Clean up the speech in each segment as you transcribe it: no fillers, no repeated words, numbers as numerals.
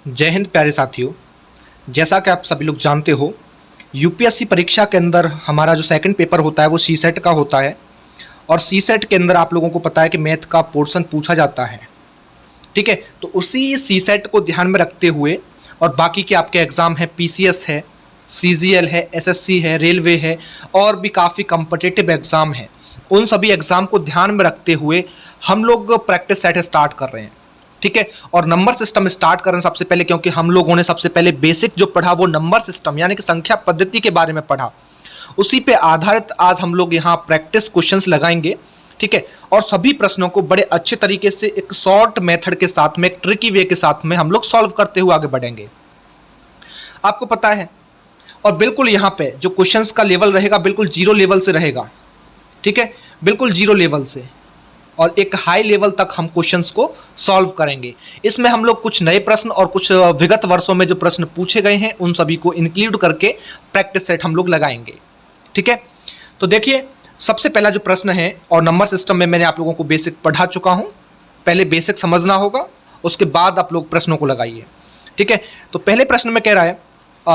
जय हिंद प्यारे साथियों। जैसा कि आप सभी लोग जानते हो, यूपीएससी परीक्षा के अंदर हमारा जो सेकंड पेपर होता है वो सी सेट का होता है। और सी सेट के अंदर आप लोगों को पता है कि मैथ का पोर्शन पूछा जाता है। ठीक है, तो उसी सी सेट को ध्यान में रखते हुए और बाकी के आपके एग्ज़ाम है, पीसीएस है, सीजीएल है, एसएससी है, रेलवे है और भी काफ़ी कॉम्पिटिटिव एग्ज़ाम है, उन सभी एग्ज़ाम को ध्यान में रखते हुए हम लोग प्रैक्टिस सेट स्टार्ट कर रहे हैं। ठीक है, और नंबर सिस्टम स्टार्ट करें सबसे पहले, क्योंकि हम लोगों ने सबसे पहले बेसिक जो पढ़ा वो नंबर सिस्टम यानी कि संख्या पद्धति के बारे में पढ़ा। उसी पे आधारित आज हम लोग यहाँ प्रैक्टिस क्वेश्चंस लगाएंगे। ठीक है, और सभी प्रश्नों को बड़े अच्छे तरीके से एक शॉर्ट मेथड के साथ में, एक ट्रिकी वे के साथ में हम लोग सॉल्व करते हुए आगे बढ़ेंगे। आपको पता है, और बिल्कुल यहाँ पे जो क्वेश्चंस का लेवल रहेगा बिल्कुल जीरो लेवल से रहेगा। ठीक है, बिल्कुल जीरो लेवल से और एक हाई लेवल तक हम क्वेश्चंस को सॉल्व करेंगे। इसमें हम लोग कुछ नए प्रश्न और कुछ विगत वर्षों में जो प्रश्न पूछे गए हैं उन सभी को इंक्लूड करके प्रैक्टिस सेट हम लोग लगाएंगे। ठीक है, तो देखिए सबसे पहला जो प्रश्न है, और नंबर सिस्टम में मैंने आप लोगों को बेसिक पढ़ा चुका हूं, पहले बेसिक समझना होगा, उसके बाद आप लोग प्रश्नों को लगाइए। ठीक है, तो पहले प्रश्न में कह रहा है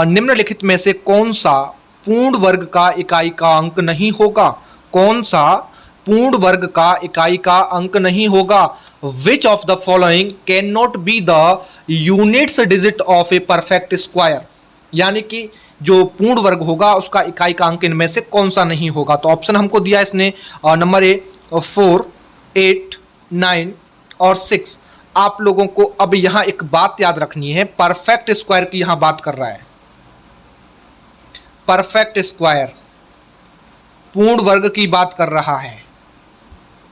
निम्नलिखित में से कौन सा पूर्ण वर्ग का इकाई का अंक नहीं होगा। कौन सा पूर्ण वर्ग का इकाई का अंक नहीं होगा। Which of the following can not be the units digit of a perfect square, यानी कि जो पूर्ण वर्ग होगा उसका इकाई का अंक इनमें से कौन सा नहीं होगा। तो ऑप्शन हमको दिया इसने नंबर ए 4, 8, 9 और 6। आप लोगों को अब यहां एक बात याद रखनी है, परफेक्ट स्क्वायर की यहां बात कर रहा है। परफेक्ट स्क्वायर पूर्ण वर्ग की बात कर रहा है।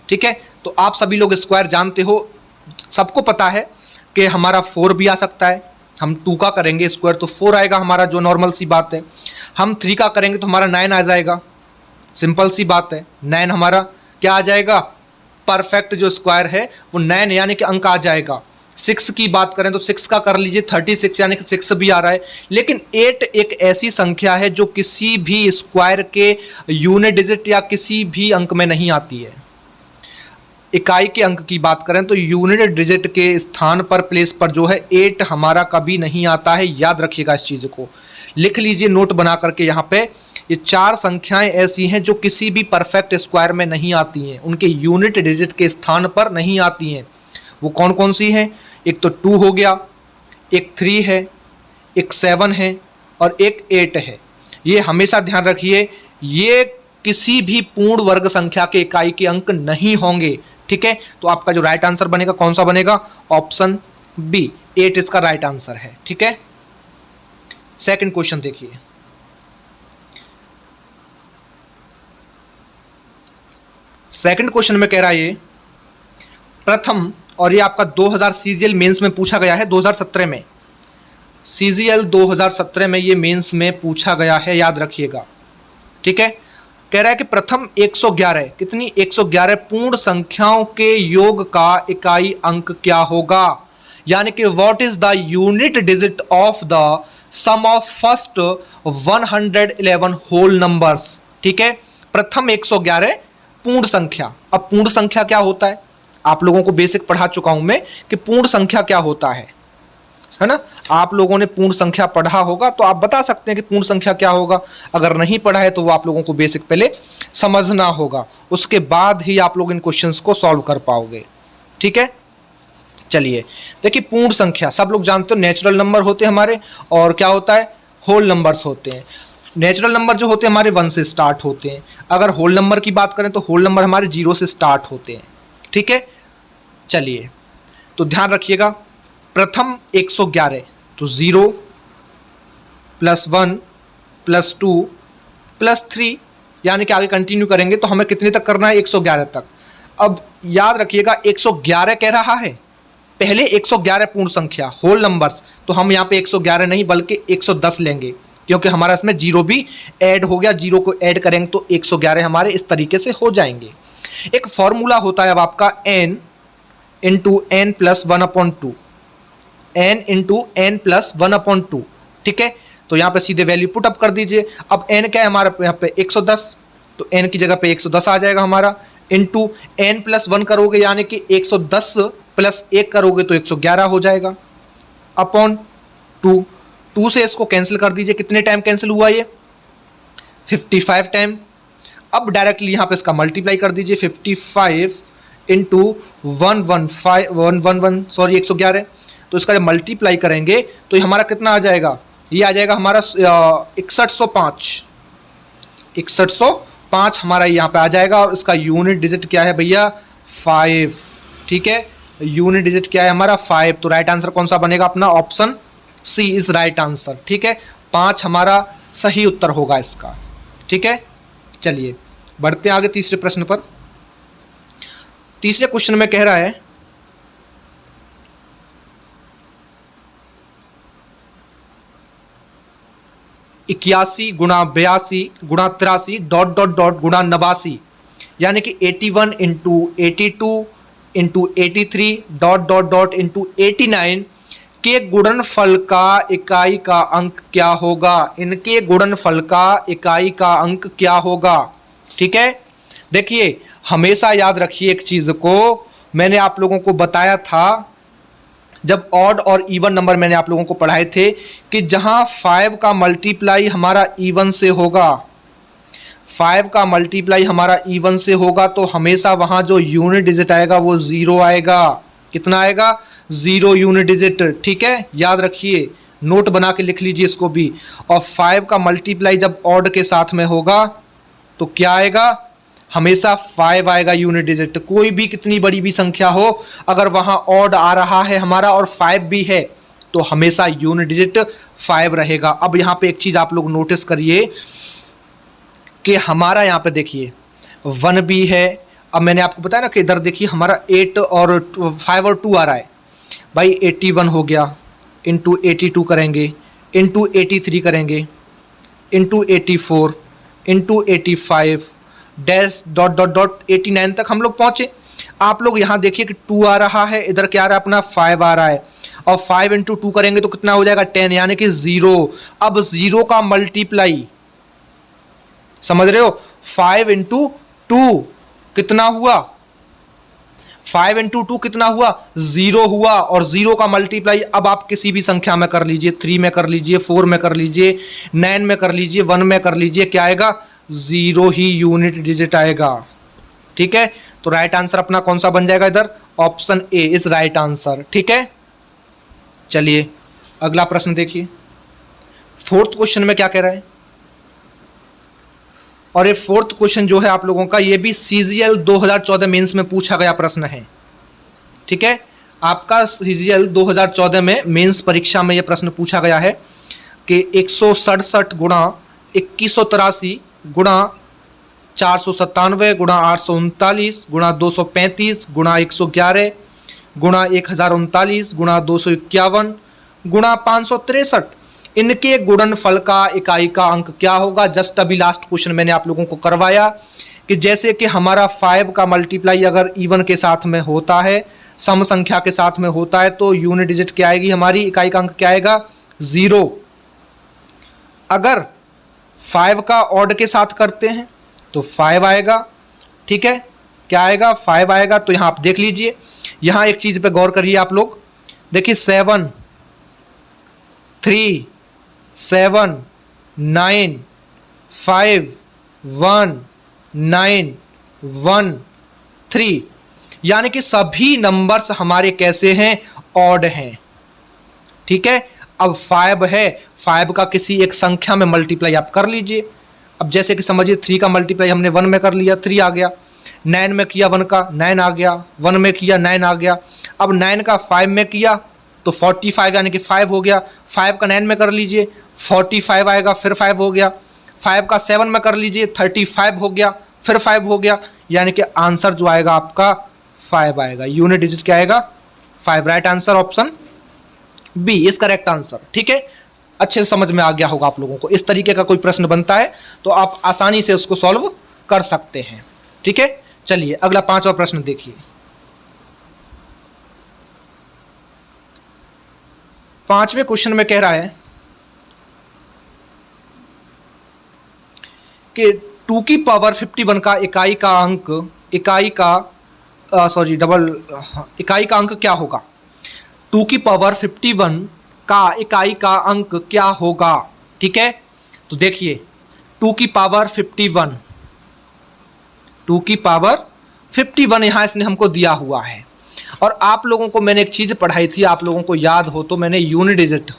ठीक है, तो आप सभी लोग स्क्वायर जानते हो, सबको पता है कि हमारा 4 भी आ सकता है। हम 2 का करेंगे स्क्वायर तो 4 आएगा हमारा, जो नॉर्मल सी बात है। हम 3 का करेंगे तो हमारा 9 आ जाएगा, सिंपल सी बात है। 9 हमारा क्या आ जाएगा, परफेक्ट जो स्क्वायर है वो 9 यानी कि अंक आ जाएगा। 6 की बात करें तो 6 का कर लीजिए 36 यानी कि 6 भी आ रहा है। लेकिन 8 एक ऐसी संख्या है जो किसी भी स्क्वायर के यूनिट डिजिट या किसी भी अंक में नहीं आती है। इकाई के अंक की बात करें तो यूनिट डिजिट के स्थान पर, प्लेस पर जो है 8 हमारा कभी नहीं आता है। याद रखिएगा इस चीज़ को, लिख लीजिए नोट बना करके। यहाँ पे ये 4 संख्याएं ऐसी हैं जो किसी भी परफेक्ट स्क्वायर में नहीं आती हैं, उनके यूनिट डिजिट के स्थान पर नहीं आती हैं। वो कौन कौन सी हैं, एक तो 2 हो गया, एक 3 है, एक 7 है और एक 8 है। ये हमेशा ध्यान रखिए, ये किसी भी पूर्ण वर्ग संख्या के इकाई के अंक नहीं होंगे। ठीक है, तो आपका जो राइट आंसर बनेगा कौन सा बनेगा, ऑप्शन बी 8 इसका राइट आंसर है। ठीक है, सेकंड क्वेश्चन देखिए। सेकंड क्वेश्चन में कह रहा है ये प्रथम, और ये आपका 2000 सीजीएल मेंस में पूछा गया है। 2017 में सीजीएल 2017 में ये मेंस में पूछा गया है, याद रखिएगा। ठीक है, कह रहा है कि प्रथम 111, कितनी 111 पूर्ण संख्याओं के योग का इकाई अंक क्या होगा, यानी कि what is the unit digit of the sum of first 111 whole numbers. ठीक है, प्रथम 111 पूर्ण संख्या। अब पूर्ण संख्या क्या होता है, आप लोगों को बेसिक पढ़ा चुका हूं मैं कि पूर्ण संख्या क्या होता है ना। आप लोगों ने पूर्ण संख्या पढ़ा होगा तो आप बता सकते हैं कि पूर्ण संख्या क्या होगा। अगर नहीं पढ़ा है तो वो आप लोगों को बेसिक पहले समझना होगा, उसके बाद ही आप लोग इन क्वेश्चंस को सॉल्व कर पाओगे। ठीक है, चलिए देखिए, पूर्ण संख्या सब लोग जानते हो नेचुरल नंबर होते हैं हमारे, और क्या होता है, होल नंबर्स होते हैं। नेचुरल नंबर जो होते हैं हमारे 1 से स्टार्ट होते हैं। अगर होल नंबर की बात करें तो होल नंबर हमारे 0 से स्टार्ट होते हैं। ठीक है, चलिए तो ध्यान रखिएगा, प्रथम 111 तो 0 + 1 + 2 + 3, यानी कि आगे कंटिन्यू करेंगे तो हमें कितने तक करना है, 111 तक। अब याद रखिएगा 111 कह रहा है, पहले 111 पूर्ण संख्या होल नंबर्स, तो हम यहाँ पे 111 नहीं बल्कि 110 लेंगे, क्योंकि हमारा इसमें 0 भी ऐड हो गया। 0 को ऐड करेंगे तो 111 हमारे इस तरीके से हो जाएंगे। एक फॉर्मूला होता है अब आपका n × n + 1/2, n × n + 1/2। ठीक है, तो यहाँ पे सीधे वैल्यू पुट अप कर दीजिए। अब n क्या है हमारा यहाँ पे 110, तो n की जगह पे 110 आ जाएगा हमारा। इंटू n + 1 करोगे यानी कि 110 + 1 करोगे तो 111 हो जाएगा। अपॉन 2, 2 से इसको कैंसिल कर दीजिए, कितने टाइम कैंसिल हुआ ये 55 टाइम। अब डायरेक्टली यहाँ पे इसका मल्टीप्लाई कर दीजिए 55 इंटू 111 तो इसका जब मल्टीप्लाई करेंगे तो ये हमारा कितना आ जाएगा, ये आ जाएगा हमारा 6105 हमारा यहाँ पे आ जाएगा। और इसका यूनिट डिजिट क्या है भैया 5, ठीक है, यूनिट डिजिट क्या है हमारा 5। तो राइट आंसर कौन सा बनेगा अपना, option C is right answer, ठीक है, 5 हमारा सही उत्तर होगा इसका, ठीक है। चलिए बढ़ते हैं आगे तीसरे प्रश्न पर। तीसरे क्वेश्चन में कह रहा है 81 गुणा 82 गुणा 83 डॉट डॉट डॉट गुणा 89, यानी कि 81 into 82 into 83 dot dot dot into 89 के गुणनफल का इकाई का अंक क्या होगा, इनके गुणनफल का इकाई का अंक क्या होगा, ठीक है। देखिए हमेशा याद रखिए एक चीज को, मैंने आप लोगों को बताया था जब ऑड और इवन नंबर मैंने आप लोगों को पढ़ाए थे कि जहां 5 का मल्टीप्लाई हमारा इवन से होगा, 5 का मल्टीप्लाई हमारा इवन से होगा तो हमेशा वहां जो यूनिट डिजिट आएगा वो 0 आएगा। कितना आएगा, 0 यूनिट डिजिट, ठीक है, याद रखिए, नोट बना के लिख लीजिए इसको भी। और 5 का मल्टीप्लाई जब ऑड के साथ में होगा तो क्या आएगा, हमेशा 5 आएगा यूनिट डिजिट। कोई भी कितनी बड़ी भी संख्या हो, अगर वहां ऑड आ रहा है हमारा और 5 भी है तो हमेशा यूनिट डिजिट 5 रहेगा। अब यहां पे एक चीज आप लोग नोटिस करिए कि हमारा यहां पे देखिए 1 भी है। अब मैंने आपको बताया ना कि इधर देखिए हमारा 8 और 5 और 2 आ रहा है भाई, 81 हो गया, इंटू 82 करेंगे, इंटू 83 करेंगे, into 84, into 85 dash dot dot dot 89 तक हम लोग पहुंचे। आप लोग यहाँ देखिए कि 2 आ रहा है, इधर क्या आ रहा है अपना 5 आ रहा है, और 5 इंटू 2 करेंगे तो कितना हो जाएगा 10, यानी कि 0। अब 0 का मल्टीप्लाई समझ रहे हो, 5 इंटू 2 कितना हुआ, 5 इंटू 2 कितना हुआ 0 हुआ। और 0 का मल्टीप्लाई अब आप किसी भी संख्या में कर लीजिए, 3 में कर लीजिए, 4 में कर लीजिए, 9 में कर लीजिए, 1 में कर लीजिए, क्या आएगा 0 ही यूनिट डिजिट आएगा, ठीक है। तो राइट आंसर अपना कौन सा बन जाएगा इधर, option A is right answer, ठीक है। चलिए अगला प्रश्न देखिए, 4th क्वेश्चन में क्या कह रहा है। और ये 4th क्वेश्चन जो है आप लोगों का, ये भी CGL 2014 मेंस में पूछा गया प्रश्न है, ठीक है। आपका CGL 2014 में मेंस परीक्षा में ये प्रश्न पूछा गया है कि 167 गुणा 2183 गुणा 497 गुणा 839 गुणा 235 गुणा 111 गुणा 1039 गुणा 251 गुणा 563, इनके गुणनफल का इकाई का अंक क्या होगा। जस्ट अभी लास्ट क्वेश्चन मैंने आप लोगों को करवाया कि जैसे कि हमारा 5 का मल्टीप्लाई अगर इवन के साथ में होता है, सम संख्या के साथ में होता है, तो यूनिट डिजिट क्या आएगी हमारी, इकाई का अंक क्या आएगा 0। अगर 5 का ऑड के साथ करते हैं तो 5 आएगा, ठीक है, क्या आएगा 5 आएगा। तो यहाँ आप देख लीजिए, यहाँ एक चीज पे गौर करिए आप लोग, देखिए 7 3 7 9 5 1 9 1 3, यानी कि सभी नंबर्स हमारे कैसे हैं, ऑड हैं, ठीक है। अब 5 है, 5 का किसी एक संख्या में मल्टीप्लाई आप कर लीजिए। अब जैसे कि समझिए 3 का मल्टीप्लाई हमने 1 में कर लिया, 3 आ गया, 9 में किया 1 का 9 आ गया, 1 में किया 9 आ गया। अब 9 का 5 में किया तो 45 यानी कि 5 हो गया, 5 का 9 में कर लीजिए 45 आएगा, फिर 5 हो गया, 5 का 7 में कर लीजिए 35 हो गया, फिर 5 हो गया, यानी कि आंसर जो आएगा आपका 5 आएगा, यूनिट डिजिट क्या आएगा 5। Right answer option B is correct answer, ठीक है। अच्छे से समझ में आ गया होगा आप लोगों को। इस तरीके का कोई प्रश्न बनता है तो आप आसानी से उसको सॉल्व कर सकते हैं, ठीक है। चलिए अगला 5वां प्रश्न देखिए। 5वें क्वेश्चन में कह रहा है कि 2 की पावर 51 का इकाई का अंक क्या होगा। 2 की पावर 51 का इकाई का अंक क्या होगा। ठीक है, तो देखिए 2 की पावर 51, 2 की पावर 51 यहाँ इसने हमको दिया हुआ है। और आप लोगों को मैंने एक चीज़ पढ़ाई थी, आप लोगों को याद हो तो, मैंने यूनिट डिजिट,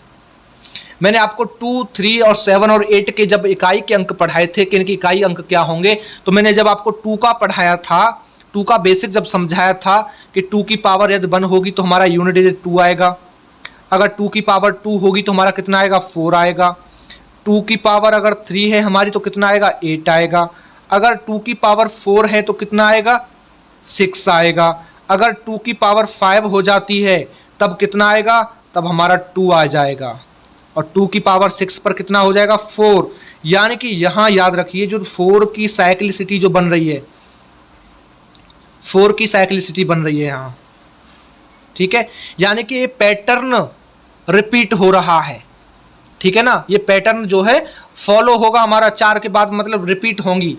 मैंने आपको 2, 3 और 7 और 8 के जब इकाई के अंक पढ़ाए थे कि इनके इकाई अंक क्या होंगे, तो मैंने जब आपको 2 का पढ़ाया था, 2 का बेसिक जब समझाया था कि 2 की पावर यदि 1 होगी तो हमारा यूनिट डिजिट 2 आएगा, अगर 2 की पावर 2 होगी तो हमारा कितना आएगा 4 आएगा, 2 की पावर अगर 3 है हमारी तो कितना आएगा 8 आएगा, अगर 2 की पावर 4 है तो कितना आएगा 6 आएगा, अगर 2 की पावर 5 हो जाती है तब कितना आएगा, तब हमारा 2 आ जाएगा, और 2 की पावर 6 पर कितना हो जाएगा 4। यानी कि यहाँ याद रखिए जो 4 की साइक्लिसिटी जो बन रही है, 4 की साइक्लिसिटी बन रही है यहाँ। ठीक है, यानी कि ये पैटर्न रिपीट हो रहा है। ठीक है ना, ये पैटर्न जो है फॉलो होगा हमारा 4 के बाद, मतलब रिपीट होंगी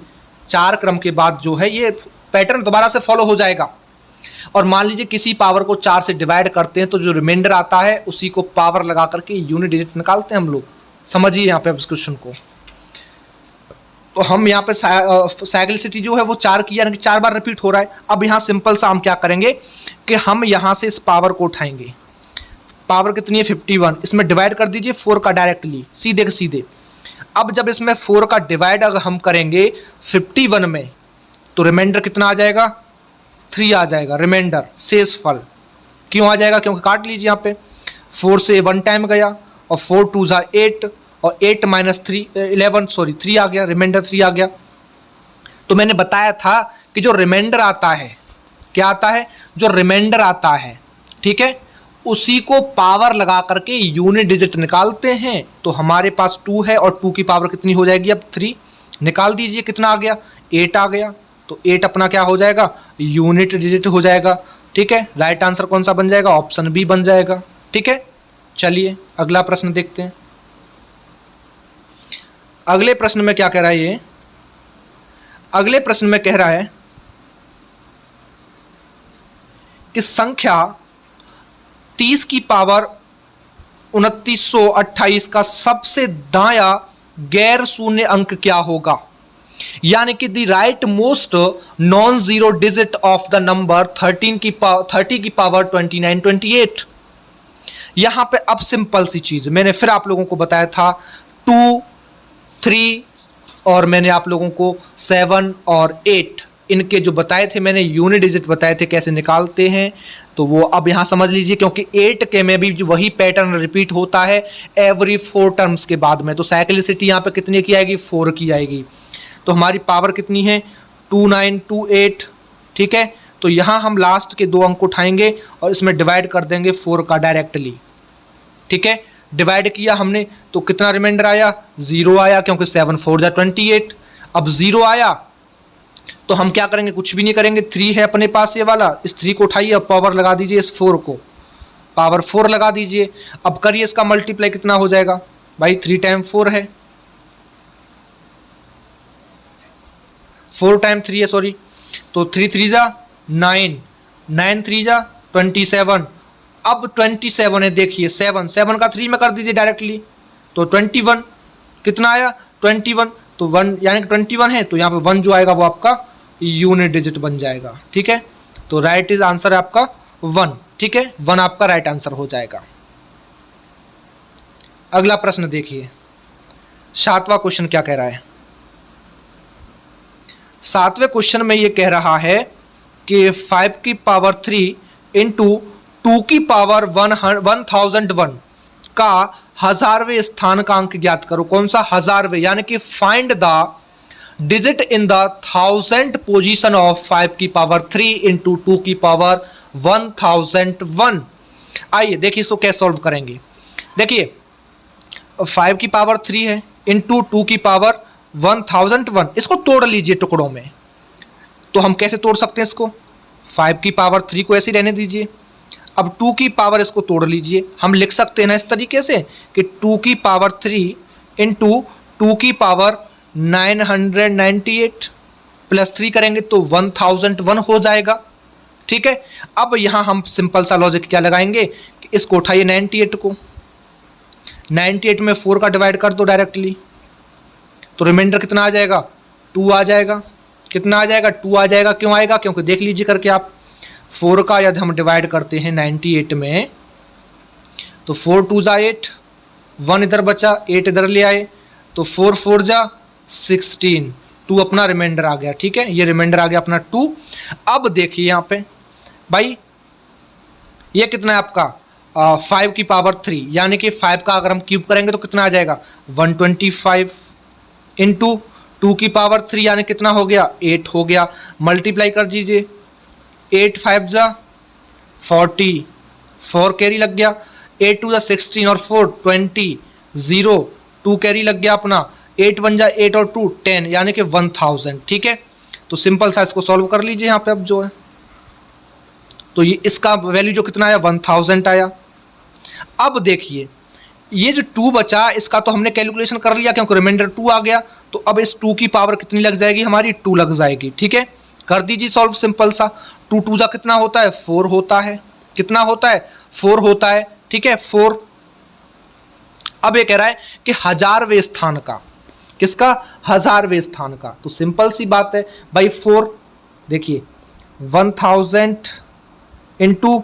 4 क्रम के बाद जो है ये पैटर्न दोबारा से फॉलो हो जाएगा। और मान लीजिए किसी पावर को 4 से डिवाइड करते हैं तो जो रिमाइंडर आता है उसी को पावर लगा करके यूनिट डिजिट निकालते हैं हम लोग। समझिए यहाँ पे इस क्वेश्चन को। तो हम यहाँ पे साइक्लिसिटी जो है वो 4 की, यानी कि 4 बार रिपीट हो रहा है। अब यहाँ सिंपल सा हम क्या करेंगे कि हम यहाँ से इस पावर को उठाएंगे, पावर कितनी है 51, इसमें डिवाइड कर दीजिए 4 का डायरेक्टली, सीधे के सीधे। अब जब इसमें 4 का डिवाइड अगर हम करेंगे 51 में तो रिमाइंडर कितना आ जाएगा 3 आ जाएगा, रिमाइंडर शेष फल। क्यों आ जाएगा, क्योंकि काट लीजिए यहाँ पे 4 से 1 टाइम गया और 4 2 जा 8 और 8 माइनस 3 11, सॉरी 3 आ गया, रिमाइंडर 3 आ गया। तो मैंने बताया था कि जो रिमाइंडर आता है, क्या आता है, जो रिमाइंडर आता है, ठीक है, उसी को पावर लगा करके यूनिट डिजिट निकालते हैं। तो हमारे पास 2 है और 2 की पावर कितनी हो जाएगी अब 3, निकाल दीजिए कितना आ गया 8 आ गया। तो 8 अपना क्या हो जाएगा यूनिट डिजिट हो जाएगा। ठीक है, राइट आंसर कौन सा बन जाएगा, ऑप्शन बी बन जाएगा। ठीक है, चलिए अगला प्रश्न देखते हैं। अगले प्रश्न में क्या कह रहा है ये, अगले प्रश्न में कह रहा है कि संख्या 30 की पावर 2928 का सबसे दायां गैर शून्य अंक क्या होगा। यानी कि the right most non zero digit of the number 30 की पावर 2928। यहां पे अब सिंपल सी चीज मैंने फिर आप लोगों को बताया था 2, 3 और मैंने आप लोगों को 7 और 8 इनके जो बताए थे, मैंने यूनिट डिजिट बताए थे कैसे निकालते हैं। तो वो अब यहाँ समझ लीजिए, क्योंकि 8 के में भी जो वही पैटर्न रिपीट होता है एवरी 4 टर्म्स के बाद में। तो साइक्लिसिटी यहाँ पे कितने की आएगी 4 की आएगी। तो हमारी पावर कितनी है 2928। ठीक है, तो यहाँ हम लास्ट के 2 अंक उठाएंगे और इसमें डिवाइड कर देंगे 4 का डायरेक्टली। ठीक है, डिवाइड किया हमने तो कितना रिमाइंडर आया 0 आया, क्योंकि 7 4 जा 28। अब 0 आया तो हम क्या करेंगे, कुछ भी नहीं करेंगे, 3 है अपने पास ये वाला, इस 3 को उठाइए और पावर लगा दीजिए इस 4 को, पावर 4 लगा दीजिए। अब करिए इसका मल्टीप्लाई कितना हो जाएगा भाई, 3 टाइम 4 है, 4 टाइम 3 है सॉरी, तो 3 3 जा 9, 9 3 जा 27। अब 27 है, देखिए 7 का 3 में कर दीजिए डायरेक्टली, तो 21 कितना आया 21, तो 1 यानी कि 21 है, तो यहाँ पे 1 जो आएगा वो आपका यूनिट डिजिट बन जाएगा। ठीक है, तो राइट इज आंसर है आपका 1। ठीक है, 1 आपका राइट आंसर हो जाएगा। अगला प्रश्न देखिए, 7वां क्वेश्चन क्या कह रहा है। 7वें क्वेश्चन में ये कह रहा है कि 5 की पावर 3 इंटू 2 की पावर 1001 का 1000वें स्थान का अंक ज्ञात करो। कौन सा 1000वें, यानी कि find the digit in the 1000th position of 5 की पावर 3 इंटू 2 की पावर 1001। आइए देखिए इसको कैसे सॉल्व करेंगे। देखिए 5 की पावर 3 है इंटू 2 की पावर 1001, इसको तोड़ लीजिए टुकड़ों में। तो हम कैसे तोड़ सकते हैं इसको, 5 की पावर 3 को ऐसे रहने दीजिए, अब 2 की पावर इसको तोड़ लीजिए। हम लिख सकते हैं ना इस तरीके से कि 2 की पावर 3 इंटू 2 की पावर 998 प्लस 3 करेंगे तो 1001 हो जाएगा। ठीक है, अब यहाँ हम सिंपल सा लॉजिक क्या लगाएंगे कि इसको उठाइए 98 को, 98 में 4 का डिवाइड कर दो डायरेक्टली, तो रिमाइंडर कितना आ जाएगा, 2 आ जाएगा। कितना आ जाएगा, 2 आ जाएगा। क्यों आएगा, क्योंकि देख लीजिए करके आप, 4 का यदि हम डिवाइड करते हैं 98 में, तो 4 2 जा 8, 1 इधर बचा, 8 इधर ले आए, तो 4 4 जा 16, 2 अपना रिमाइंडर आ गया। ठीक है, ये रिमाइंडर आ गया अपना 2। अब देखिए यहाँ पे भाई, ये कितना है आपका 5 की पावर 3, यानी कि 5 का अगर हम क्यूब करेंगे तो कितना आ जाएगा 125 इंटू 2 की पावर 3, यानी कितना हो गया 8 हो गया। मल्टीप्लाई कर दीजिए, 8 5 जा 40, 4 कैरी लग गया, 8 2 जा 16 और 4 20, 0 2 कैरी लग गया अपना, 8 1 जा 8 और 2 10, यानी कि 1000। ठीक है, तो सिंपल सा इसको सॉल्व कर लीजिए यहाँ पे अब जो है, तो ये इसका वैल्यू जो कितना आया 1000 आया। अब देखिए ये जो 2 बचा, इसका तो हमने कैलकुलेशन कर लिया क्योंकि रिमाइंडर 2 आ गया, तो अब इस 2 की पावर कितनी लग जाएगी हमारी, 2 लग जाएगी। ठीक है, कर दीजिए सॉल्व सिंपल सा। 2 2 जा कितना होता है 4 होता है, कितना होता है 4 होता है। ठीक है, 4। अब ये कह रहा है कि 1000वें स्थान का, किसका 1000वें स्थान का, तो सिंपल सी बात है भाई 4, देखिए 1000 इंटू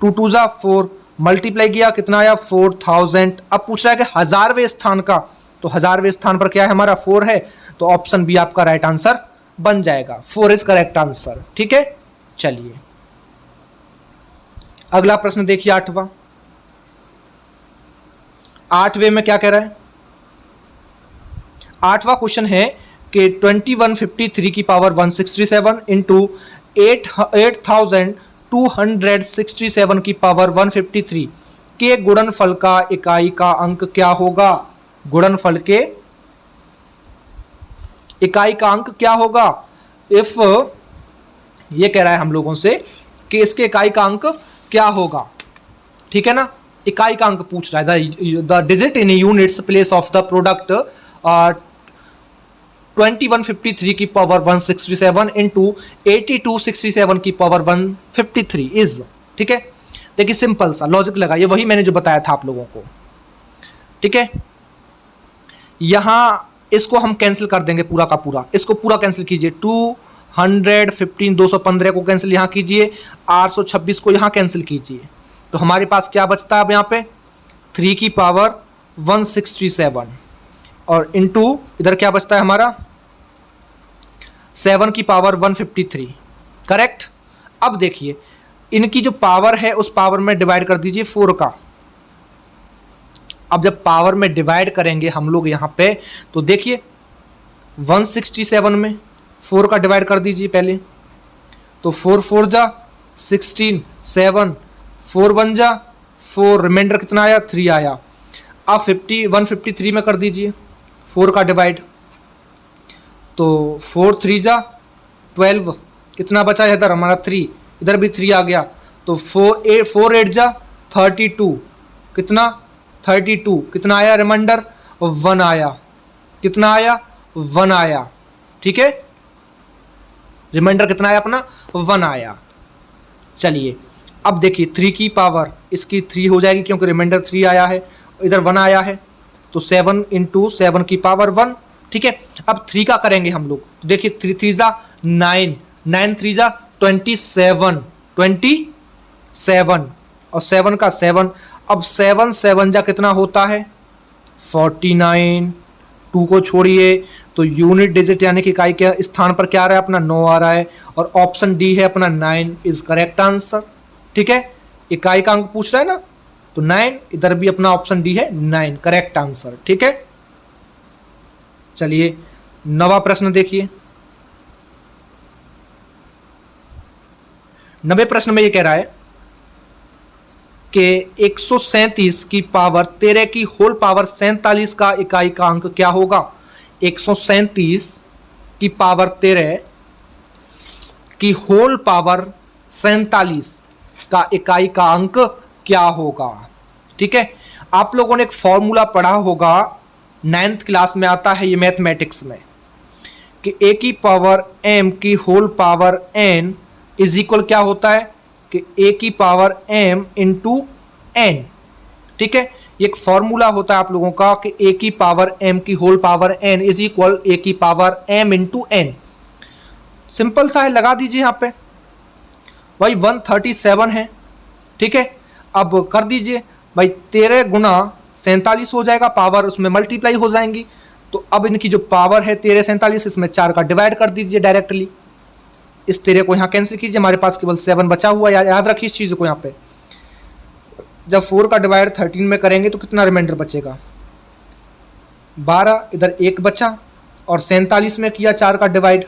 2 2 जा 4, मल्टीप्लाई किया कितना आया 4000। अब पूछ रहा है कि 1000वें स्थान का, तो 1000वें स्थान पर क्या है हमारा 4 है, तो ऑप्शन बी आपका राइट आंसर बन जाएगा, 4 इज करेक्ट आंसर। ठीक है, चलिए अगला प्रश्न देखिए 8वां। 8वें में क्या कह रहा है, 8वां क्वेश्चन है कि 2153 की पावर 167 इंटू 8267 की पावर 153 के गुणनफल का इकाई का अंक क्या होगा। गुणनफल के इकाई का अंक क्या होगा। इफ ये कह रहा है हम लोगों से कि इसके इकाई का अंक क्या होगा। ठीक है ना, इकाई का अंक पूछ रहा है, the digit in units place of the product 2153 की पावर 167 इंटू 8267 की पावर 153 इज। ठीक है, देखिए सिंपल सा लॉजिक लगा, ये वही मैंने जो बताया था आप लोगों को। ठीक है, यहां इसको हम कैंसिल कर देंगे पूरा का पूरा, इसको पूरा कैंसिल कीजिए, 215 215 को कैंसिल यहां कीजिए, 826 को यहां कैंसिल कीजिए, तो हमारे पास क्या बचता है अब यहाँ पे 3 की पावर 167 और इंटू इधर क्या बचता है हमारा 7 की पावर 153। करेक्ट। अब देखिए इनकी जो पावर है उस पावर में डिवाइड कर दीजिए 4 का। अब जब पावर में डिवाइड करेंगे हम लोग यहाँ पे, तो देखिए 167 में 4 का डिवाइड कर दीजिए पहले, तो 4 4 जा 16, 7 4 1 जा 4, रिमाइंडर कितना आया 3 आया। अब 153 में कर दीजिए 4 का डिवाइड, तो 4 3 जा 12, कितना बचा इधर हमारा 3, इधर भी 3 आ गया, तो 4 8 जा 32, कितना 32, कितना आया रिमाइंडर 1 आया, कितना आया 1 आया। ठीक है, रिमाइंडर कितना आया अपना 1 आया। चलिए अब देखिए 3 की पावर इसकी 3 हो जाएगी क्योंकि रिमाइंडर 3 आया है, इधर 1 आया है, तो 7 इंटू 7 की पावर 1। ठीक है, अब 3 का करेंगे हम लोग, तो देखिए 3 3 जा 9, 9 3 जा 27, 27 और 7 का 7। अब 7 7 जा कितना होता है 49, 2 को छोड़िए तो यूनिट डिजिट यानी कि इकाई के स्थान पर क्या आ रहा है अपना 9 आ रहा है, और ऑप्शन डी है अपना 9 इज करेक्ट आंसर। ठीक है, इकाई का अंक पूछ रहा है ना, तो 9, इधर भी अपना ऑप्शन डी है 9 करेक्ट आंसर। ठीक है, चलिए 9वां प्रश्न देखिए। 9वें प्रश्न में ये कह रहा है कि 137 की पावर 13 की होल पावर 47 का इकाई का अंक क्या होगा। 137 की पावर 13 की होल पावर 47 का इकाई का अंक क्या होगा। ठीक है, आप लोगों ने एक फॉर्मूला पढ़ा होगा, 9th क्लास में आता है ये मैथमेटिक्स में, कि a की पावर m की whole power n is equal क्या होता है कि a की पावर m इंटू n। ठीक है, एक फॉर्मूला होता है आप लोगों का कि a की पावर m की whole power n is equal a की power m into n। Simple सा है, लगा दीजिए यहाँ पे। भाई 137 है, ठीक है। अब कर दीजिए भाई 13 गुना 47 हो जाएगा, पावर उसमें मल्टीप्लाई हो जाएंगी। तो अब इनकी जो पावर है 13 47, इसमें 4 का डिवाइड कर दीजिए डायरेक्टली। इस 13 को यहाँ कैंसिल कीजिए, हमारे पास केवल 7 बचा हुआ है। याद रखिए इस चीज़ को। यहाँ पे जब 4 का डिवाइड 13 में करेंगे तो कितना रिमाइंडर बचेगा, 12। इधर 1 बचा और 47 में किया 4 का डिवाइड,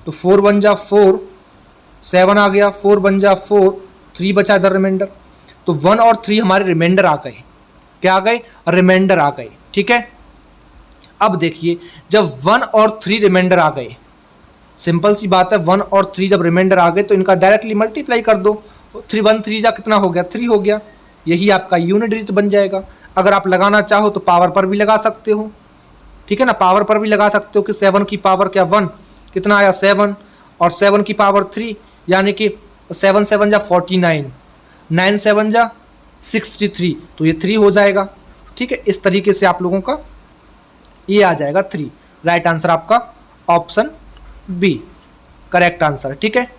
तो 4 बन जा 4, 7 आ गया, 4 बन जा 4, 3 बचा इधर रिमाइंडर। तो 1 और 3 हमारे रिमाइंडर आ गए। क्या आ गए? रिमाइंडर आ गए, ठीक है। अब देखिए जब 1 और 3 रिमाइंडर आ गए, सिंपल सी बात है, 1 और 3 जब रिमाइंडर आ गए तो इनका डायरेक्टली मल्टीप्लाई कर दो। 3 1 3 जा कितना हो गया? 3 हो गया। यही आपका यूनिट डिजिट बन जाएगा। अगर आप लगाना चाहो तो पावर पर भी लगा सकते हो, ठीक है ना। पावर पर भी लगा सकते हो कि 7 की पावर क्या 1, कितना आया 7, और 7 की पावर 3, यानी कि 7 7 जा 49, 9 7 जा 63, तो ये 3 हो जाएगा, ठीक है। इस तरीके से आप लोगों का ये आ जाएगा 3। राइट आंसर आपका ऑप्शन बी करेक्ट आंसर, ठीक है।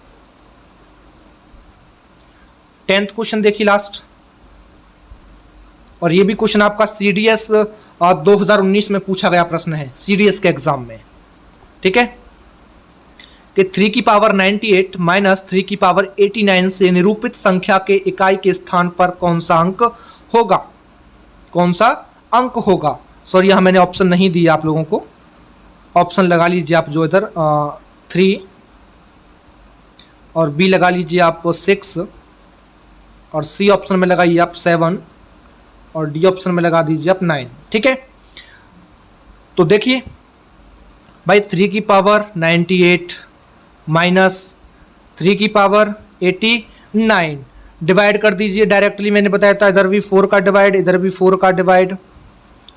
10th क्वेश्चन देखिए लास्ट, और ये भी क्वेश्चन आपका CDS 2019 में पूछा गया प्रश्न है, CDS के एग्जाम में, ठीक है। कि 3 की पावर 98 माइनस 3 की पावर 89 से निरूपित संख्या के इकाई के स्थान पर कौन सा अंक होगा? कौन सा अंक होगा? सॉरी यहाँ मैंने ऑप्शन नहीं दिया आप लोगों को, ऑप्शन लगा लीजिए आप जो इधर 3, और बी लगा लीजिए आप 6, और सी ऑप्शन में लगाइए आप 7, और डी ऑप्शन में लगा दीजिए आप 9, ठीक है। तो देखिए भाई 3 की पावर 98 माइनस 3 की पावर 89 डिवाइड कर दीजिए डायरेक्टली। मैंने बताया था इधर भी 4 का डिवाइड, इधर भी 4 का डिवाइड,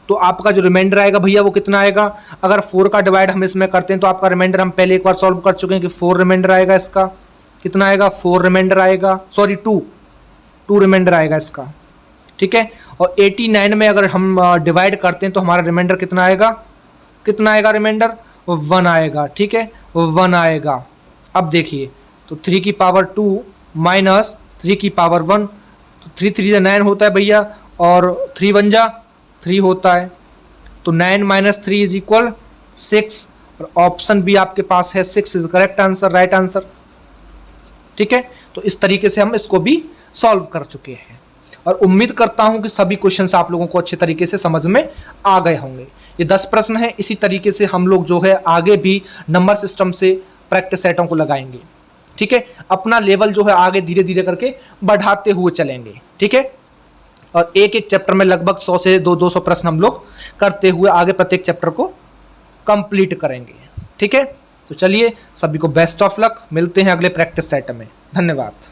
तो आपका जो रिमाइंडर आएगा भैया वो कितना आएगा? अगर 4 का डिवाइड हम इसमें करते हैं तो आपका रिमाइंडर हम पहले एक बार सॉल्व कर चुके हैं कि 4 रिमाइंडर आएगा इसका। कितना आएगा? 4 रिमाइंडर आएगा, सॉरी 2 रिमाइंडर आएगा इसका, ठीक है। और 89 में अगर हम डिवाइड करते हैं तो हमारा रिमाइंडर कितना आएगा? कितना आएगा रिमाइंडर? 1 आएगा, ठीक है, 1 आएगा। अब देखिए तो 3 की पावर 2 माइनस 3 की पावर 1, तो 3 3 9 होता है भैया, और 3 1 जा 3 होता है, तो 9 माइनस 3 इज इक्वल 6, और ऑप्शन बी आपके पास है 6 is correct answer, right answer, ठीक है। तो इस तरीके से हम इसको भी सॉल्व कर चुके हैं, और उम्मीद करता हूं कि सभी क्वेश्चंस आप लोगों को अच्छे तरीके से समझ में आ गए होंगे। ये 10 प्रश्न है, इसी तरीके से हम लोग जो है आगे भी नंबर सिस्टम से प्रैक्टिस सेटों को लगाएंगे, ठीक है। अपना लेवल जो है आगे धीरे धीरे करके बढ़ाते हुए चलेंगे, ठीक है। और एक एक चैप्टर में लगभग 100 से 200 प्रश्न हम लोग करते हुए आगे प्रत्येक चैप्टर को कंप्लीट करेंगे, ठीक है। तो चलिए सभी को बेस्ट ऑफ लक, मिलते हैं अगले प्रैक्टिस सेट में। धन्यवाद।